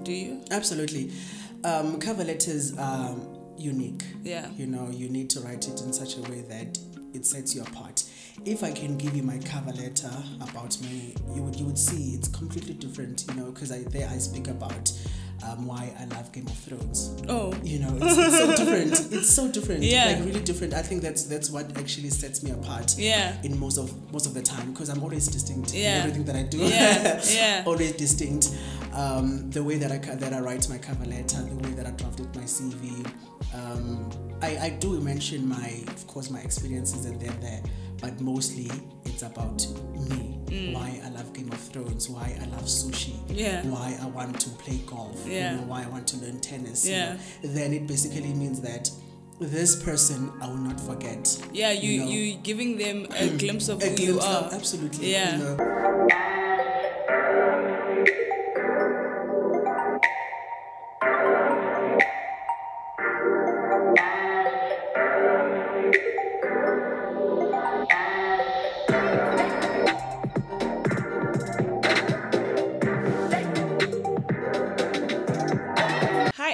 Do you? Absolutely. Cover letters are unique. Yeah. You know, you need to write it in such a way that it sets you apart. If I can give you my cover letter about me, you would see it's completely different, you know, because there I speak about why I love Game of Thrones. Oh. You know, it's so different. It's so different. Yeah. Like really different. I think that's what actually sets me apart. Yeah. In most of the time, because I'm always distinct. Yeah. In everything that I do. Yeah. Yeah. Always distinct. The way that I write my cover letter, the way that I drafted my CV. I do mention my experiences and they're there, but mostly it's about me. Why I love Game of Thrones, why I love sushi, why I want to play golf, you know, why I want to learn tennis. You know? Then it basically means that this person I will not forget. Yeah, you giving them a glimpse of who you are. Absolutely. Yeah. You know.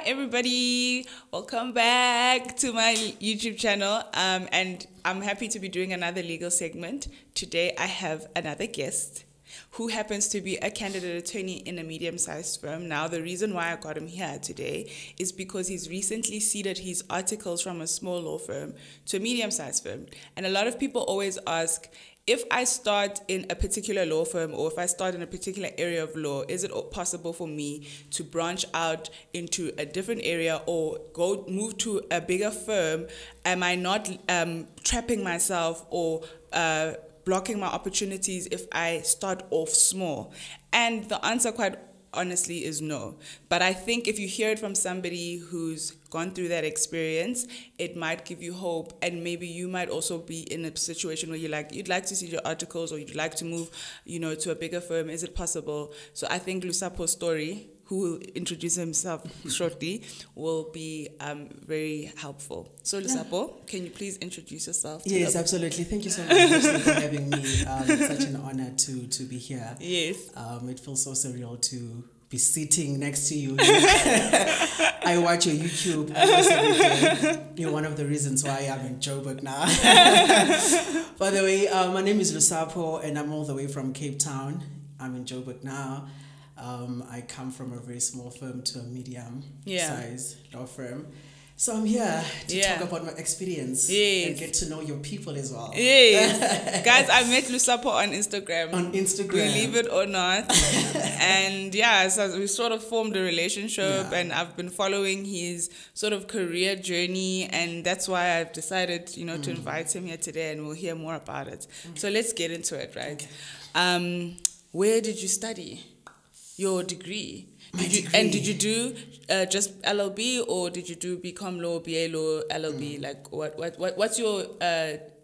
Everybody, welcome back to my YouTube channel, and I'm happy to be doing another legal segment. Today I have another guest who happens to be a candidate attorney in a medium-sized firm. Now, the reason why I got him here today is because he's recently ceded his articles from a small law firm to a medium-sized firm. And a lot of people always ask, if I start in a particular law firm or if I start in a particular area of law, is it possible for me to branch out into a different area or move to a bigger firm? Am I not trapping myself or blocking my opportunities if I start off small? And the answer, quite honestly, is no. But I think if you hear it from somebody who's gone through that experience, it might give you hope, and maybe you might also be in a situation where you'd like to see your articles, or you'd like to move, you know, to a bigger firm. Is it possible? So I think Lusapho's story, who will introduce himself shortly, will be very helpful. So Lusapho, can you please introduce yourself? Yes, absolutely. Thank you so much for having me. It's such an honor to be here. Yes. It feels so surreal to be sitting next to you. I watch your YouTube almost every day. You're one of the reasons why I'm in Joburg now. By the way, my name is Lusapho, and I'm all the way from Cape Town. I'm in Joburg now. I come from a very small firm to a medium size law firm. So I'm here to talk about my experience and get to know your people as well. Yes. Guys, I met Lusapho on Instagram. On Instagram. Believe it or not. And so we sort of formed a relationship, and I've been following his sort of career journey, and that's why I've decided, you know, to invite him here today, and we'll hear more about it. So let's get into it, right? Okay. Where did you study your degree? And did you do just LLB, or did you do BCom law, BA law, LLB? Like what's your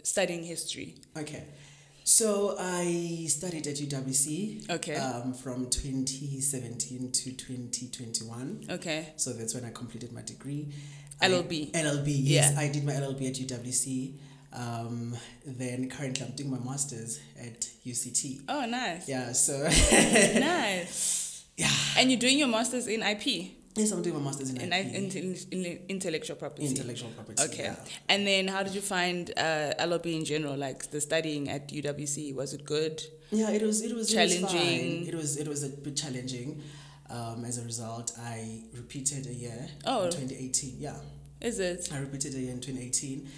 studying history? Okay, so I studied at UWC. Okay. From 2017 to 2021. Okay. So that's when I completed my degree. LLB. LLB. Yes, I did my LLB at UWC. Then currently I'm doing my master's at UCT. Oh, nice. Yeah. So. Nice. Yeah. And you're doing your master's in IP? Yes, I'm doing my master's in IP. In intellectual property. Intellectual property. Okay. Yeah. And then how did you find LLB in general, like the studying at UWC? Was it good? Yeah, it was challenging. It was a bit challenging. As a result, I repeated a year in 2018. Yeah. Is it? I repeated a year in 2018.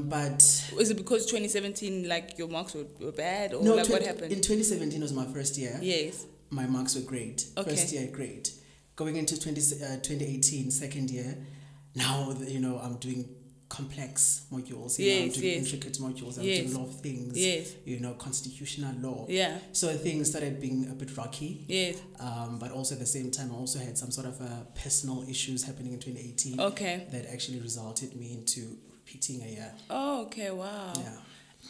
But was it because 2017, like your marks were bad, or no, like what happened? In 2017 was my first year. Yes. My marks were great. Okay. First year, great. Going into 2018, second year, now, you know, I'm doing complex modules. I'm doing intricate modules. I'm doing a lot of things. Yes. You know, constitutional law. Yeah. So things started being a bit rocky. Yes. But also at the same time, I also had some sort of personal issues happening in 2018. Okay. That actually resulted me into repeating a year. Oh, okay. Wow. Yeah.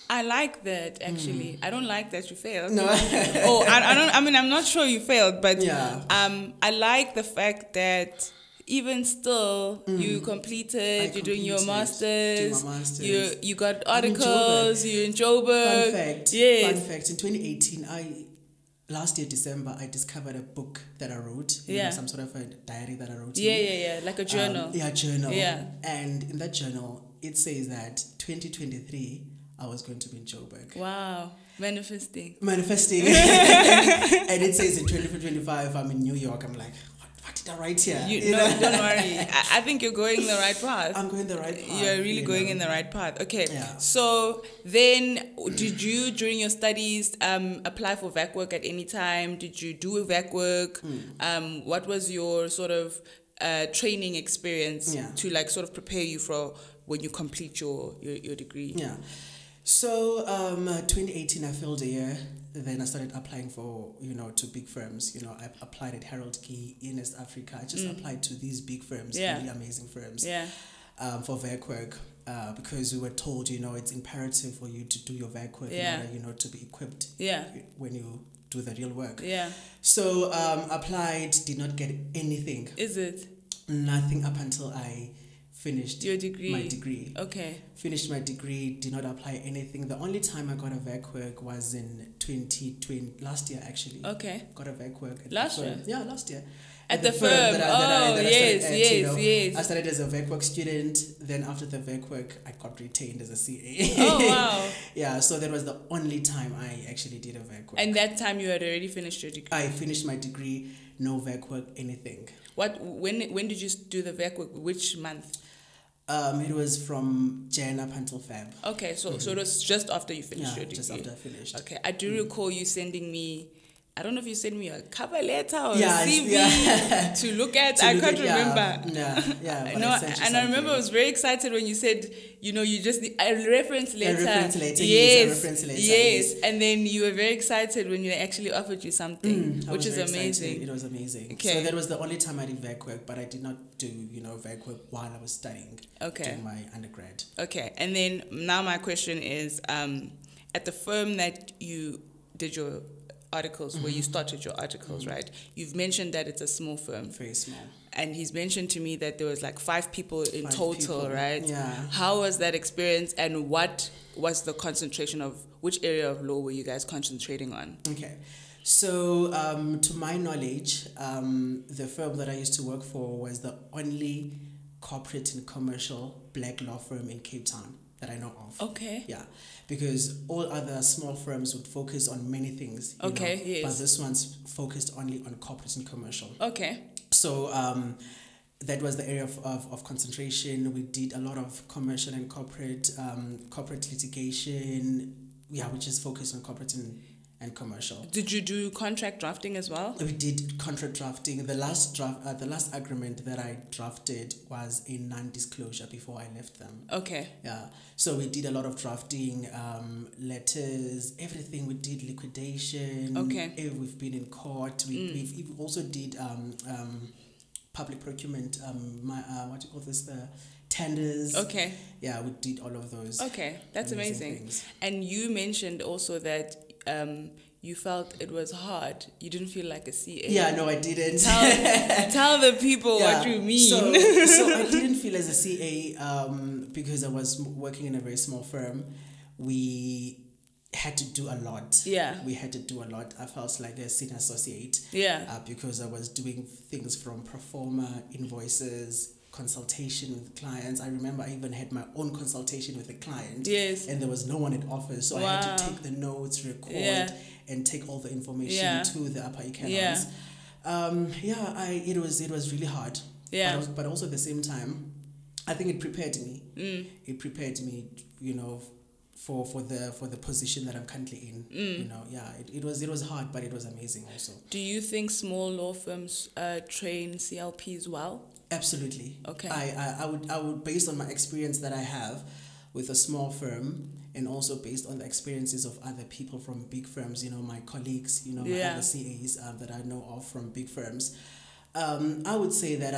I like that, actually. I don't like that you failed. No. I'm not sure you failed, but yeah. I like the fact that even still you completed, you're doing your masters, you got articles, you're in Joburg. Fun fact. Yes. Fun fact, in 2018, last year, December, I discovered a book that I wrote. Some sort of a diary that I wrote. Yeah. Like a journal. Journal. Yeah. And in that journal, it says that 2023, I was going to be in Joburg. Wow. Manifesting. And it says in 2025, I'm in New York. I'm like, what did I write here? No, don't worry. I think you're going the right path. I'm going the right path. You're really going in the right path. Okay. Yeah. So then, did you, during your studies, apply for VAC work at any time? Did you do a VAC work? What was your sort of training experience to like sort of prepare you for when you complete your degree? Yeah. So 2018, I failed a year. Then I started applying for, to big firms. I applied at Harold Key in East Africa. I just applied to these big firms, really amazing firms, for VAC work. Because we were told, it's imperative for you to do your VAC work in order, to be equipped when you do the real work. Yeah. So applied, did not get anything. Is it? Nothing up until I finished your degree. My degree. Okay. Finished my degree, did not apply anything. The only time I got a VAC work was in 2020, last year actually. Okay. Got a VAC work. Last year? Yeah, last year. At the firm. Yes. I started as a VAC work student. Then after the VAC work, I got retained as a CA. Oh, wow. Yeah, so that was the only time I actually did a VAC work. And that time you had already finished your degree? I finished my degree, no VAC work, anything. When did you do the VAC work? Which month? It was from Jan up until Feb. Okay, so it was just after you finished your degree. Just after I finished. Okay, I do recall you sending me, I don't know if you sent me a cover letter or a CV to look at. I can't remember. And I remember I was very excited when you said, you just need a reference letter. Yes. And then you were very excited when they actually offered you something, which is amazing. Excited. It was amazing. Okay. So that was the only time I did VAC work, but I did not do, VAC work while I was studying. Okay. Doing my undergrad. Okay. And then now my question is, at the firm that you did your articles, where you started your articles, right? You've mentioned that it's a small firm. Very small. And he's mentioned to me that there was like 5 people in total, right? Yeah. How was that experience, and what was the concentration of, which area of law were you guys concentrating on? Okay. So, to my knowledge, the firm that I used to work for was the only corporate and commercial black law firm in Cape Town that I know of. Okay. Yeah, because all other small firms would focus on many things. Yes. But this one's focused only on corporate and commercial. Okay. So that was the area of concentration. We did a lot of commercial and corporate litigation. Yeah, which is focused on corporate and commercial. Did you do contract drafting as well? We did contract drafting. The last agreement that I drafted was a non-disclosure before I left them. Okay. Yeah. So we did a lot of drafting, letters, everything. We did liquidation. Okay. We've been in court. We also did public procurement. What do you call this? The tenders. Okay. Yeah, we did all of those. Okay, that's amazing. Things. And you mentioned also that you felt it was hard. You didn't feel like a CA. Yeah, no, I didn't. Tell the people what you mean. So I didn't feel as a CA because I was working in a very small firm. We had to do a lot. Yeah. We had to do a lot. I felt like a senior associate. Yeah. Because I was doing things from pro forma, invoices, consultation with clients. I remember I even had my own consultation with a client. Yes. And there was no one at office. So I had to take the notes, record, and take all the information to the upper echelons. It was really hard. Yeah. But also at the same time, I think it prepared me. It prepared me, for the position that I'm currently in. It was hard, but it was amazing also. Do you think small law firms train CLPs well? Absolutely. Okay. I would, based on my experience that I have with a small firm, and also based on the experiences of other people from big firms, my colleagues, my other CAs that I know of from big firms, I would say that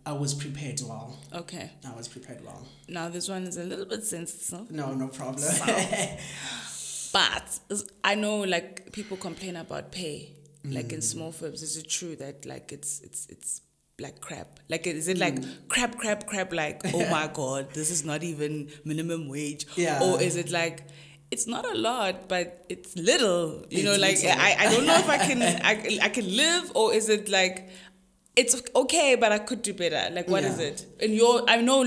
I was prepared well. Okay. I was prepared well. Now this one is a little bit sensitive. No problem. But I know like people complain about pay, like in small firms. Is it true that like it's like crap? Like is it like crap like, oh my god, this is not even minimum wage? Yeah. Or is it like it's not a lot, but it's little. You know, It's like little. I don't know if I can live, or is it like it's okay, but I could do better. Like, what is it? In your, I know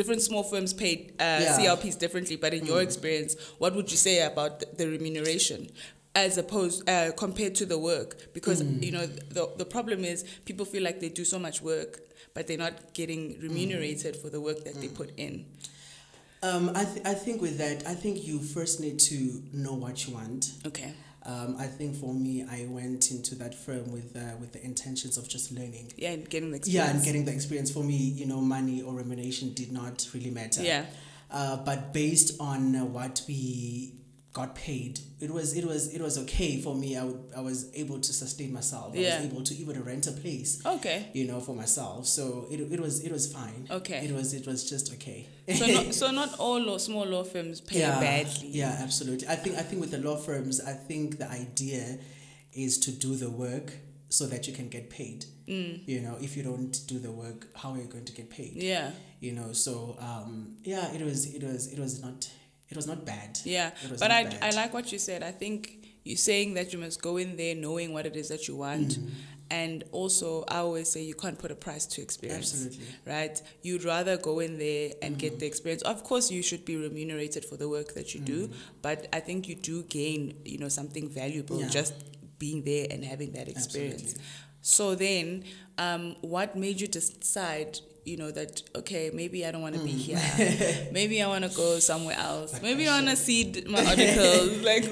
different small firms pay CLPs differently, but in your experience, what would you say about the remuneration as opposed compared to the work? Because you know the problem is people feel like they do so much work, but they're not getting remunerated for the work that they put in. I think with that, I think you first need to know what you want. Okay. I think for me, I went into that firm with the intentions of just learning. Yeah, and getting the experience. Yeah, and getting the experience. For me, you know, money or remuneration did not really matter. Yeah. But based on what we got paid, it was okay for me. I was able to sustain myself. I was able to even rent a place. Okay. You know, for myself. So it was fine. Okay. It was just okay. So not all small law firms pay badly. Yeah, absolutely. I think with the law firms, I think the idea is to do the work so that you can get paid. You know, if you don't do the work, how are you going to get paid? Yeah. You know, so it was not bad. Yeah, but I like what you said. I think you're saying that you must go in there knowing what it is that you want. And also, I always say you can't put a price to experience. Absolutely. Right? You'd rather go in there and get the experience. Of course, you should be remunerated for the work that you do, but I think you do gain, you know, something valuable just being there and having that experience. Absolutely. So then, what made you decide, you know, that, okay, maybe I don't want to be here. Maybe I want to go somewhere else. Maybe I want to cede my articles. Like,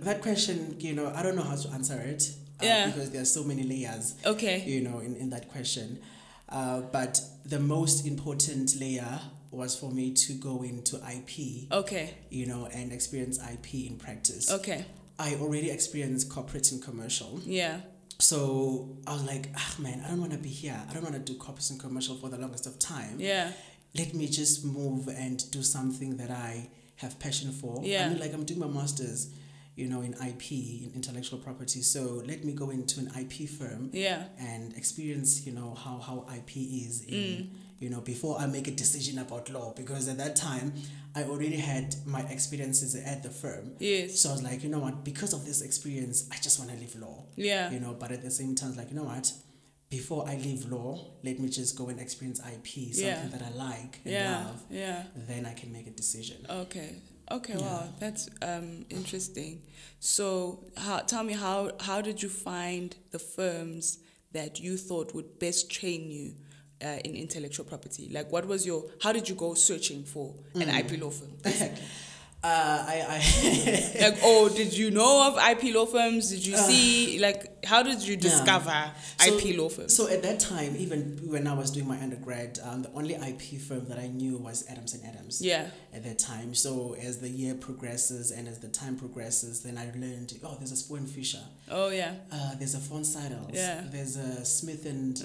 that question, you know, I don't know how to answer it. Because there are so many layers. Okay. You know, in that question. But the most important layer was for me to go into IP. Okay. You know, and experience IP in practice. Okay. I already experienced corporate and commercial. Yeah. So I was like, man, I don't want to be here. I don't want to do corporate and commercial for the longest of time. Yeah. Let me just move and do something that I have passion for. Yeah. I mean, like, I'm doing my master's, you know, in IP, in intellectual property. So let me go into an IP firm. Yeah. And experience, you know, how IP is in, you know, before I make a decision about law. Because at that time, I already had my experiences at the firm. Yes. So I was like, you know what, because of this experience, I just want to leave law. Yeah. You know, but at the same time, like, you know what, before I leave law, let me just go and experience IP, something that I like and love. Yeah. Then I can make a decision. Okay. Okay, wow, that's interesting. So tell me, how did you find the firms that you thought would best train you in intellectual property? Like, how did you go searching for an IP law firm? Like, did you know of IP law firms? Did you see, like, how did you discover IP law firms? So at that time, even when I was doing my undergrad, the only IP firm that I knew was Adams & Adams. Yeah. At that time. So as the year progresses and as the time progresses, then I learned, there's a Spoon Fisher. Oh, yeah. There's a Font Seidels. Yeah. There's a Smith and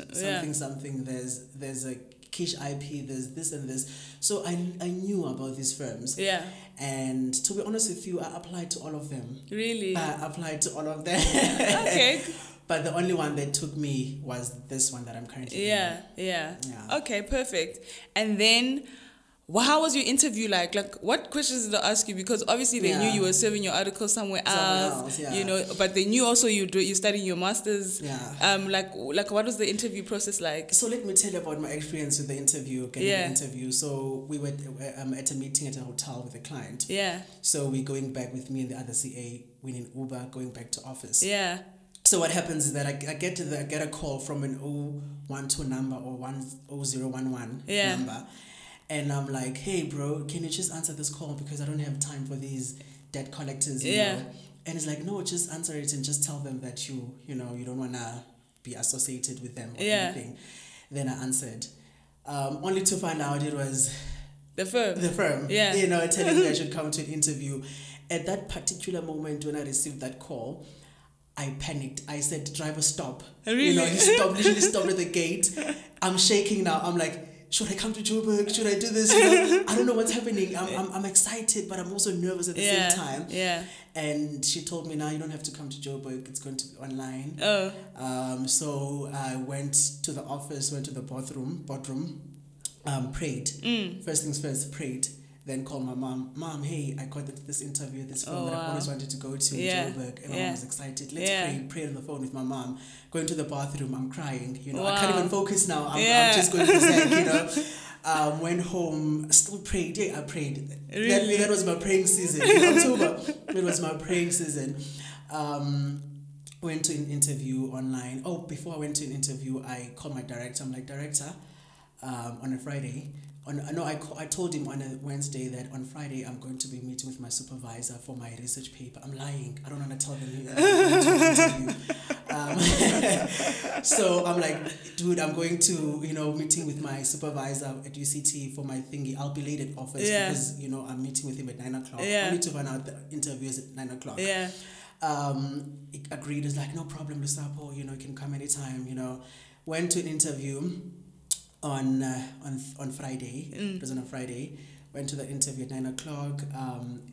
something. There's a Kish IP, there's this and this. So I knew about these firms. Yeah. And to be honest with you, I applied to all of them. Really? I applied to all of them. Okay. But the only one that took me was this one that I'm currently in. Yeah. Okay, perfect. And then, how was your interview like? Like, what questions did they ask you? Because obviously they knew you were serving your article somewhere else, you know, but they knew also you're studying your master's. Yeah. Like what was the interview process like? So let me tell you about my experience with the interview, getting the interview. So we were at a meeting at a hotel with a client. Yeah. So we're going back with me and the other CA, we're in Uber, going back to office. Yeah. So what happens is that I get a call from an 012 number or 01011 number. And I'm like, hey, bro, can you just answer this call because I don't have time for these debt collectors, you know? And it's like, no, just answer it and just tell them that you don't want to be associated with them or anything. Then I answered, only to find out it was the firm, you know, telling me I should come to an interview. At that particular moment when I received that call, I panicked. I said, driver, stop. Really? You know, he literally stopped at the gate. I'm shaking now. I'm like, should I come to Joburg? Should I do this? You know, I don't know what's happening. I'm excited, but I'm also nervous at the same time. Yeah. And she told me, now you don't have to come to Joburg. It's going to be online. Oh. So I went to the office, went to the boardroom, prayed. First things first, prayed. Then called my mom. Mom, hey, I got this interview at this firm that I've always wanted to go to in Joburg. And my mom was excited. Let's pray on the phone with my mom. Going to the bathroom, I'm crying. You know, I can't even focus now. I'm just going to say, you know. Went home, still prayed. Yeah, I prayed. Really? That was my praying season. In October, it was my praying season. Went to an interview online. Oh, before I went to an interview, I called my director. I'm like, director, on a Friday. I told him on a Wednesday that on Friday I'm going to be meeting with my supervisor for my research paper. I'm lying. I don't want to tell them I'm going to an interview. So I'm like, dude, I'm going to, you know, meeting with my supervisor at UCT for my thingy. I'll be late at office because, you know, I'm meeting with him at 9 o'clock. I need to find out the interview is at 9 o'clock. Yeah. He agreed. It's like, no problem, Lusapho, you know, you can come anytime, you know. Went to an interview on Friday. It was on a Friday. Went to the interview at 9 o'clock.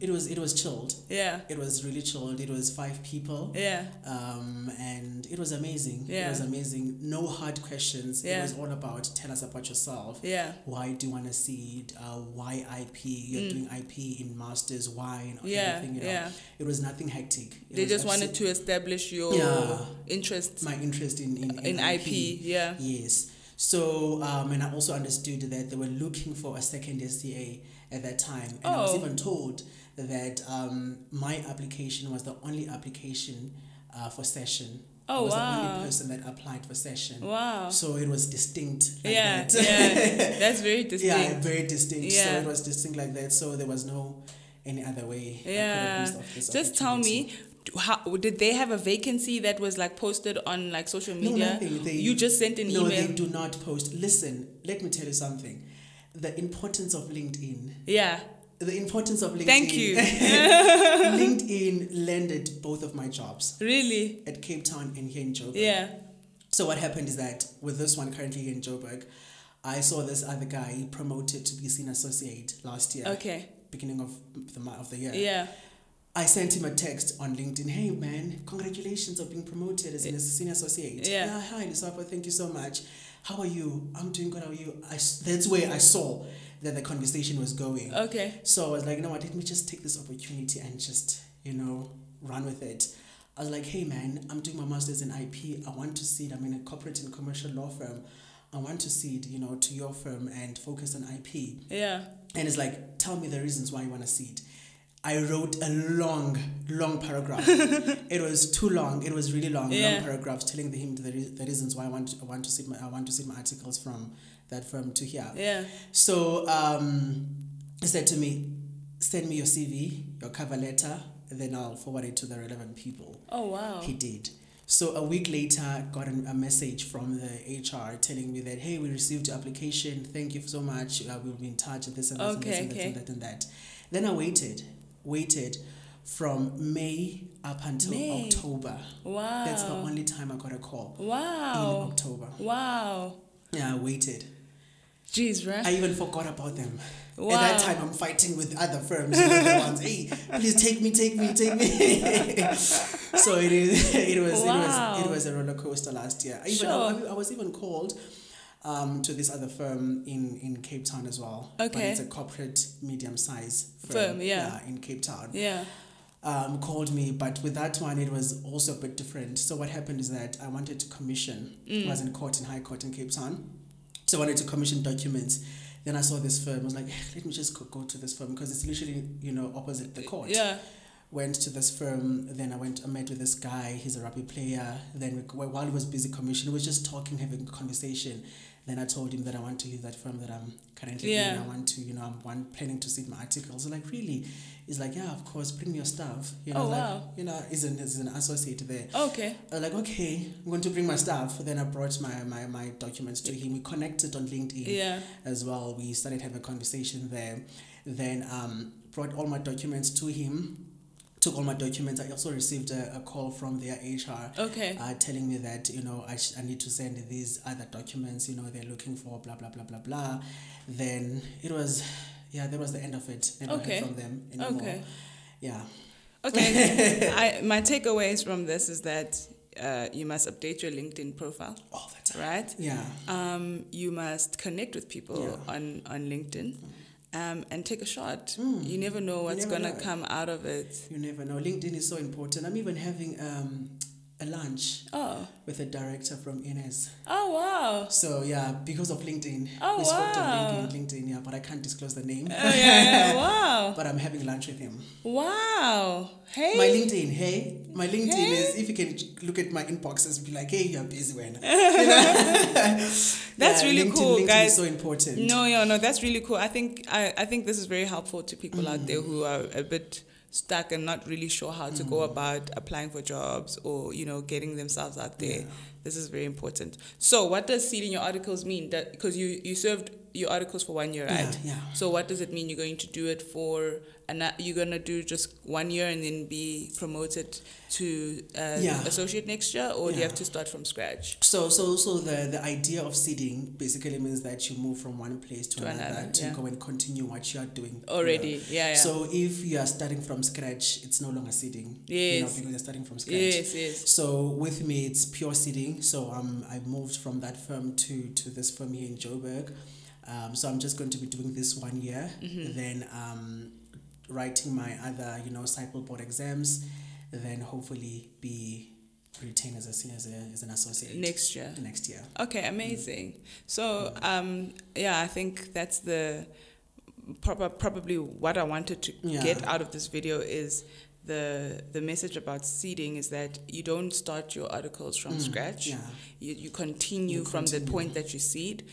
It was chilled. Yeah. It was really chilled. It was 5 people. Yeah. And it was amazing. Yeah. It was amazing. No hard questions. Yeah. It was all about tell us about yourself. Yeah. Why do you want to seed? Why IP? You're doing IP in masters. Why? And everything. You know? It was nothing hectic. They just wanted to establish your interest. My interest in IP. Yeah. Yes. So, and I also understood that they were looking for a second SCA at that time. And I was even told that my application was the only application for session. I was the only person that applied for session. Wow. So it was distinct like that. Yeah, that's very distinct. Yeah, very distinct. Yeah. So it was distinct like that. So there was no any other way. Yeah. Just tell me, how did they have a vacancy that was like posted on like social media? No, nothing. You just sent an email? No, they do not post. Listen, let me tell you something. The importance of LinkedIn. Yeah. The importance of LinkedIn. Thank you. LinkedIn landed both of my jobs. Really? At Cape Town and here in Joburg. Yeah. So what happened is that with this one currently here in Joburg, I saw this other guy promoted to be senior associate last year. Okay. Beginning of the year. Yeah. I sent him a text on LinkedIn. Hey man, congratulations on being promoted as a senior associate. Yeah. Hi Lusapho, thank you so much. How are you? I'm doing good. How are you? That's where I saw that the conversation was going. Okay. So I was like, you know what? Let me just take this opportunity and just, you know, run with it. I was like, hey man, I'm doing my master's in IP. I want to seed. I'm in a corporate and commercial law firm. I want to seed, you know, to your firm and focus on IP. Yeah. And it's like, tell me the reasons why you want to seed. I wrote a long paragraph. It was too long. It was really long paragraphs telling him the reasons why I want to seed my articles from that firm to here. Yeah. So he said to me, send me your CV, your cover letter, and then I'll forward it to the relevant people. Oh wow. He did. So a week later, got a message from the HR telling me that, hey, we received your application. Thank you so much. We'll be in touch with this and this and this and this and that and that. Then I waited from May up until October. Wow. That's the only time I got a call. Wow. In October. Wow. Yeah, I waited. Jeez, right? I even forgot about them. Wow. At that time, I'm fighting with other firms. You know, the ones, hey, please take me. So it was a roller coaster last year. I was even called to this other firm in Cape Town as well. Okay. But it's a corporate medium-sized firm in Cape Town. Yeah. Called me, but with that one, it was also a bit different. So what happened is that I wanted to commission. I was in High Court in Cape Town. So I wanted to commission documents. Then I saw this firm. I was like, let me just go to this firm because it's literally, you know, opposite the court. Yeah. Went to this firm. Then I met with this guy. He's a rugby player. Then while he was busy commissioning, we was just talking, having a conversation. Then I told him that I want to use that firm that I'm currently in. I want to, you know, I'm planning to seed my articles. So like, really? He's like, yeah, of course, bring your stuff. You know, you know, he's an associate there. Okay. I was like, okay, I'm going to bring my stuff. Then I brought my documents to him. We connected on LinkedIn as well. We started having a conversation there. Then brought all my documents to him. Took all my documents. I also received a call from their HR telling me that, you know, I need to send these other documents, you know, they're looking for blah, blah, blah, blah, blah. Then it was, that was the end of it. Never heard from them anymore. Okay. Yeah. Okay. My takeaways from this is that you must update your LinkedIn profile. All the time. Right? Yeah. You must connect with people on LinkedIn. and take a shot. You never know what's going to come out of it. You never know. LinkedIn is so important. I'm even having a lunch with a director from Ines. Oh, wow. So, yeah, because of LinkedIn. Oh, we wow. spoke on LinkedIn, yeah, but I can't disclose the name. Oh, yeah, wow. But I'm having lunch with him. Wow. Hey. My LinkedIn is, if you can look at my inboxes, be like, hey, you're busy when. That's really cool, LinkedIn guys. Is so important. No, that's really cool. I think this is very helpful to people out there who are a bit stuck and not really sure how to go about applying for jobs or, getting themselves out there. Yeah. This is very important. So what does ceding your articles mean? That because you served your articles for 1 year, right? Yeah. So what does it mean? You're going to do it for, you're going to do just 1 year and then be promoted to associate next year, or do you have to start from scratch? So the idea of ceding basically means that you move from one place to another to go and continue what you are doing already. Yeah. So if you are starting from scratch, it's no longer ceding. Yes. Because you're starting from scratch. Yes. So with me, it's pure ceding. So I moved from that firm to this firm here in Joburg. So I'm just going to be doing this 1 year, then writing my other, cycle board exams, then hopefully be retained as an associate next year. Okay, amazing. So I think that's the probably what I wanted to get out of this video is the message about ceding is that you don't start your articles from scratch. Yeah. You continue from the point that you seed,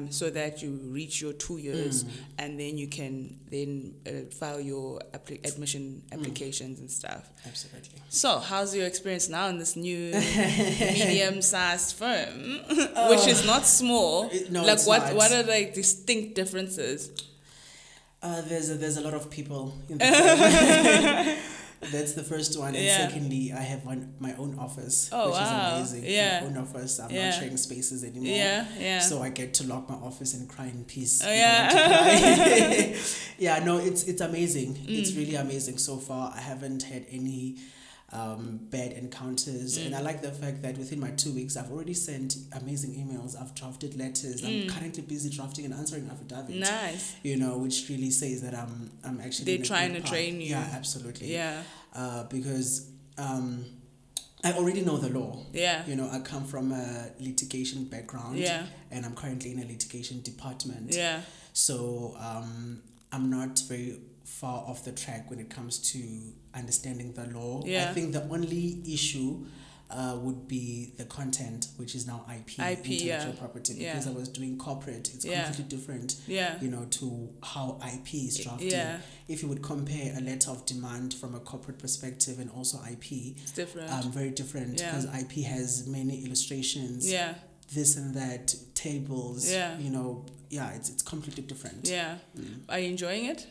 so that you reach your 2 years, and then you can file your admission applications and stuff. Absolutely. So, how's your experience now in this new medium-sized firm, which is not small? What are the distinct differences? There's a lot of people in the firm. That's the first one. And secondly, I have my own office, which is amazing. Yeah. My own office. I'm not sharing spaces anymore. Yeah. So I get to lock my office and cry in peace. Oh, yeah. It's amazing. It's really amazing so far. I haven't had any bad encounters, and I like the fact that within my 2 weeks I've already sent amazing emails, I've drafted letters, I'm currently busy drafting and answering affidavits. Nice. Which really says that I'm actually they're trying to train you. Yeah, absolutely. Yeah. Because I already know the law. Yeah. I come from a litigation background. Yeah. And I'm currently in a litigation department. Yeah. So I'm not very far off the track when it comes to understanding the law. I think the only issue would be the content, which is now IP intellectual property, because I was doing corporate. It's completely different, to how IP is drafted. Yeah. If you would compare a letter of demand from a corporate perspective and also IP, it's different. Very different, because IP has many illustrations. Yeah. This and that, tables. Yeah. It's completely different. Yeah. Are you enjoying it?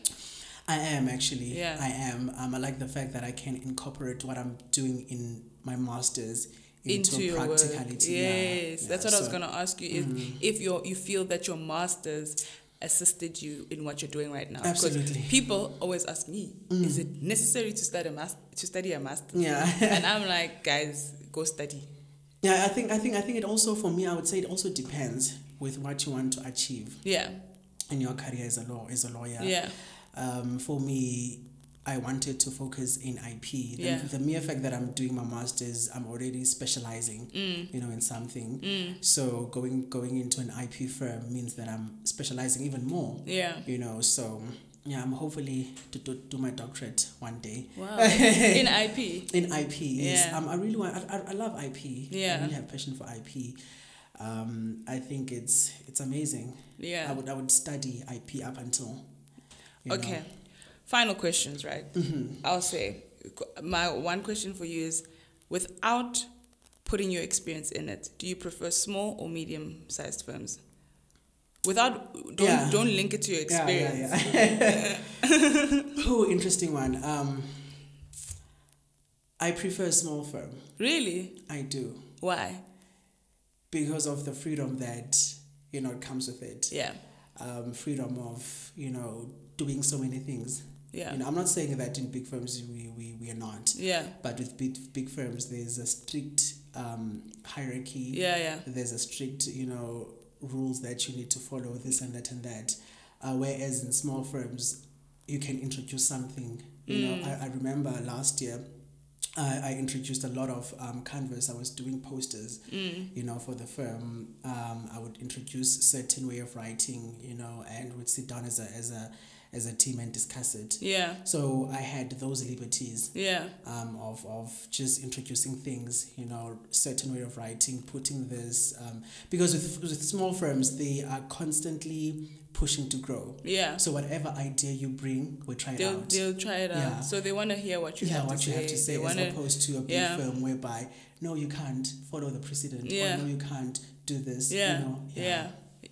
I am actually. Yeah. I am. I like the fact that I can incorporate what I'm doing in my master's into your practicality. Yes, that's what I was going to ask you. If you feel that your master's assisted you in what you're doing right now. Absolutely. People always ask me, is it necessary to study a master's? Yeah. And I'm like, guys, go study. Yeah, I think it also, for me, I would say it also depends with what you want to achieve. Yeah. In your career as a lawyer. Yeah. For me, I wanted to focus in IP. The mere fact that I'm doing my master's, I'm already specializing, in something. So going into an IP firm means that I'm specializing even more. Yeah. So yeah, I'm hopefully to do my doctorate one day. Wow. In IP. In IP, yes. Yeah. I really want. I love IP. Yeah. I really have passion for IP. I think it's amazing. Yeah. I would study IP up until. Okay. Final questions, right? I'll say my one question for you is, without putting your experience in it, do you prefer small or medium-sized firms? Don't link it to your experience. Oh, interesting one. I prefer a small firm. Really? I do. Why? Because of the freedom that it comes with it. Yeah. Freedom of doing so many things. Yeah. I'm not saying that in big firms we are not. Yeah. But with big firms, there's a strict hierarchy. Yeah. There's a strict rules that you need to follow, this and that and that. whereas in small firms, you can introduce something. You know, I remember last year, I introduced a lot of canvas. I was doing posters, you know, for the firm. I would introduce certain way of writing, you know, and would sit down as a team and discuss it. Yeah. So I had those liberties. Yeah. Of just introducing things, you know, certain way of writing, putting this, because with small firms, they are constantly pushing to grow. Yeah. So whatever idea you bring, we try it out. They'll try it out. Yeah. So they want to hear what you have to say. You have to say, as opposed to a big firm whereby, no, you can't follow the precedent. Yeah. Or no, you can't do this. Yeah. You know? Yeah.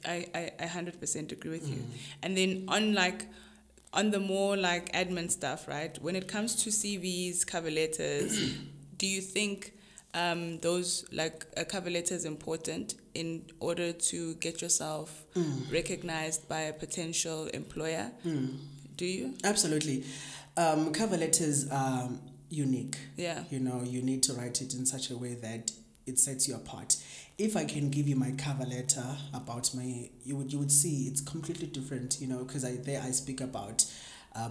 I 100% agree with you. And then on the more like admin stuff, right? When it comes to CVs, cover letters, do you think those like a cover letter is important in order to get yourself recognized by a potential employer? Do you? Absolutely. Cover letters are unique. Yeah. You know, you need to write it in such a way that it sets you apart. If I can give you my cover letter about you would see it's completely different, you know, because I speak about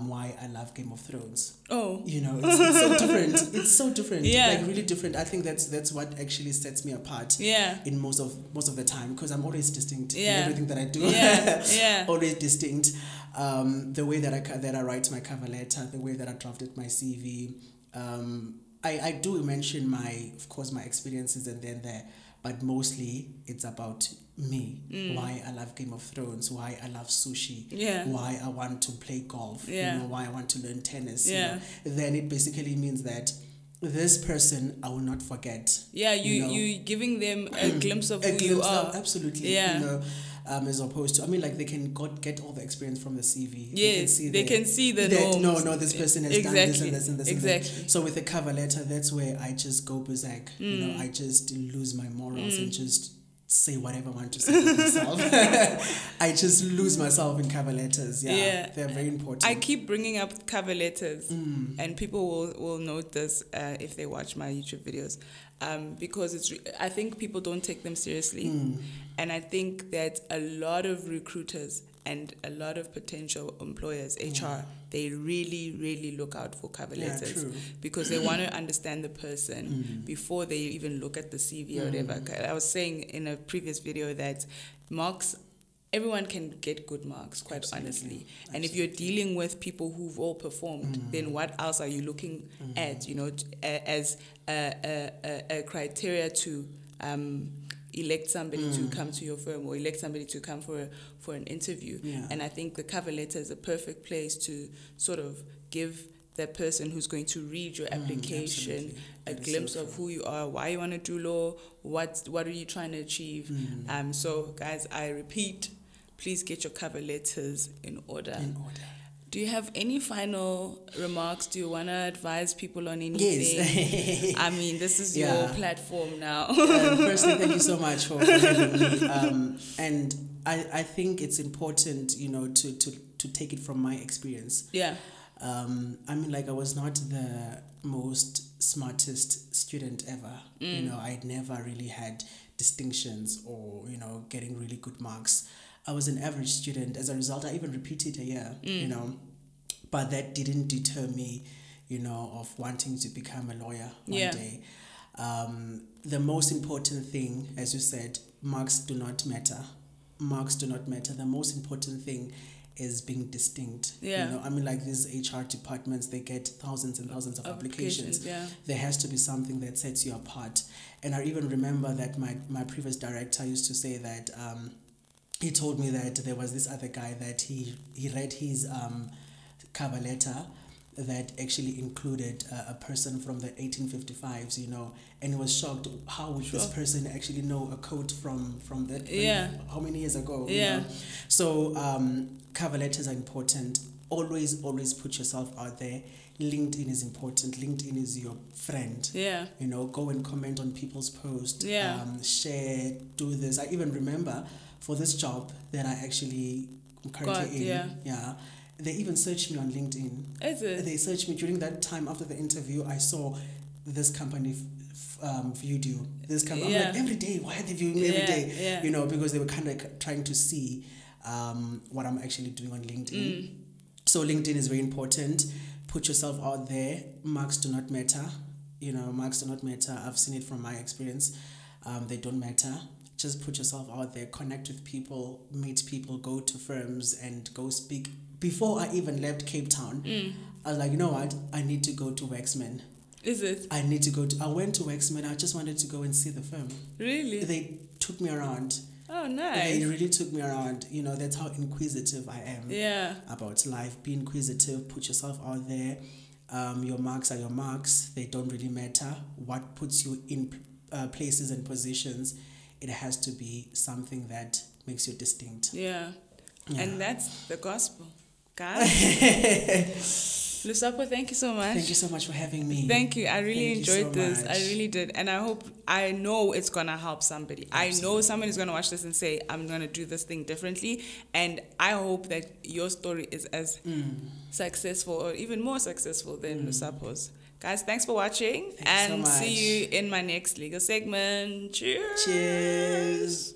why I love Game of Thrones. Oh. You know, it's so different. It's so different. Yeah. Like really different. I think that's what actually sets me apart. Yeah. In most of the time, because I'm always distinct in Yeah. everything that I do. Yeah. Yeah. Always distinct. The way that I write my cover letter, the way that I drafted my CV. I do mention my experiences and then there, but mostly it's about me, why I love Game of Thrones, why I love sushi, why I want to play golf, you know, why I want to learn tennis. You know. Then it basically means that this person I will not forget. Yeah, you giving them a glimpse of who you are. Absolutely. Yeah. You know, as opposed to, I mean, like they can get all the experience from the CV. Yes, they can see the norms. No, this person has done this and this and this. Exactly. And that. So with a cover letter, that's where I just go berserk. You know, I just lose my morals and just say whatever I want to say to myself. I just lose myself in cover letters. Yeah, they're very important. I keep bringing up cover letters, and people will note this if they watch my YouTube videos, because I think people don't take them seriously, and I think that a lot of recruiters and a lot of potential employers, HR, they really, really look out for cover letters because they want to understand the person before they even look at the CV or whatever. I was saying in a previous video that marks, everyone can get good marks, quite honestly. And if you're dealing with people who've all performed, then what else are you looking at, you know, as a criteria to elect somebody to come to your firm or elect somebody to come for an interview. And I think the cover letter is a perfect place to sort of give that person who's going to read your application a glimpse of who you are, why you want to do law, what are you trying to achieve. So guys, I repeat, please get your cover letters in order. Do you have any final remarks? Do you want to advise people on anything? Yes. I mean, this is your platform now. Firstly, thank you so much for having me. And I think it's important, you know, to take it from my experience. Yeah. I mean, like, I was not the most smartest student ever. You know, I'd never really had distinctions or, you know, getting really good marks. I was an average student. As a result, I even repeated a year, you know, but that didn't deter me, you know, of wanting to become a lawyer one day. The most important thing, as you said, marks do not matter. Marks do not matter. The most important thing is being distinct. You know, I mean, like these HR departments, they get thousands and thousands of applications. There has to be something that sets you apart. And I even remember that my previous director used to say that he told me that there was this other guy that he read his cover letter that actually included a person from the 1855s, you know, and he was shocked. How would this person actually know a quote from that? How many years ago? You know? So cover letters are important. Always put yourself out there. LinkedIn is important. LinkedIn is your friend. You know, go and comment on people's posts. Share, do this. I even remember for this job that I actually am currently in. They even searched me on LinkedIn. Is it? They searched me during that time after the interview. I saw this company viewed you. This company, I'm like, every day. Why are they viewing me every day? You know, because they were kind of trying to see what I'm actually doing on LinkedIn. So LinkedIn is very important. Put yourself out there. Marks do not matter. Marks do not matter. I've seen it from my experience. They don't matter. Just put yourself out there, connect with people, meet people, go to firms and go speak. Before I even left Cape Town, I was like, you know what? I need to go to Waxman. Is it? I went to Waxman. I just wanted to go and see the firm. Really? They took me around. Oh, nice. They really took me around. That's how inquisitive I am. Yeah. About life. Be inquisitive. Put yourself out there. Your marks are your marks. They don't really matter. What puts you in places and positions, it has to be something that makes you distinct. Yeah. And that's the gospel. Guys. Lusapho, thank you so much. Thank you so much for having me. Thank you. I really enjoyed this. Much. I really did. And I know it's going to help somebody. Absolutely. I know somebody's going to watch this and say, I'm going to do this thing differently. And I hope that your story is as successful or even more successful than Lusapho's. Guys, thanks for watching. And so see you in my next legal segment. Cheers. Cheers.